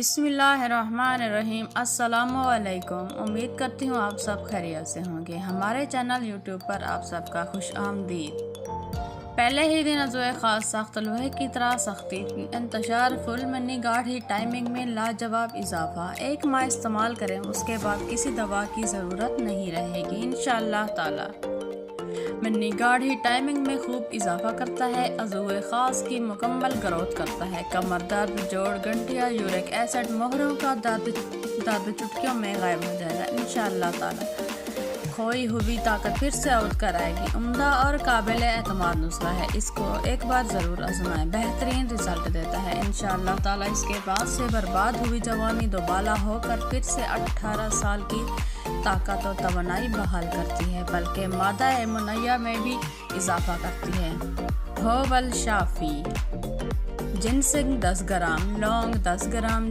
بسم اللہ الرحمن الرحیم۔ السلام علیکم۔ امید کرتی ہوں آپ سب خیریت سے ہوں گے۔ ہمارے چینل یوٹیوب پر آپ سب کا خوش آمدید۔ پہلے ہی دن عضوِ خاص سخت لوہے کی طرح سختی انتشار فل منی گاڑھی ٹائمنگ میں لاجواب اضافہ۔ 1 ماہ استعمال کریں، اس کے بعد کسی دوا کی ضرورت نہیں رہے گی انشاءاللہ تعالی۔ منی گاڑھی ٹائمنگ میں خوب اضافہ کرتا ہے، عضوِ خاص کی مکمل گروتھ کرتا ہے، کمر درد، جوڑ گنٹیا، یورک ایسڈ، مہروں کا درد چٹکیوں میں غائب ہو جائے گا انشاءاللہ تعالی۔ کھوئی ہوئی طاقت پھر سے عود کر آئے گی۔ عمدہ اور قابل اعتماد نسخہ ہے، اس کو ایک بار ضرور آزمائیں، بہترین رزلٹ دیتا ہے انشاءاللہ تعالی۔ اس کے بعد سے برباد ہوئی جوانی دوبالا ہو کر پھر سے 18 سال کی طاقت و توانائی بحال کرتی ہے، بلکہ مادہ منیہ میں بھی اضافہ کرتی ہے۔ ہوبل شافی، جنسنگ 10 گرام، لونگ 10 گرام،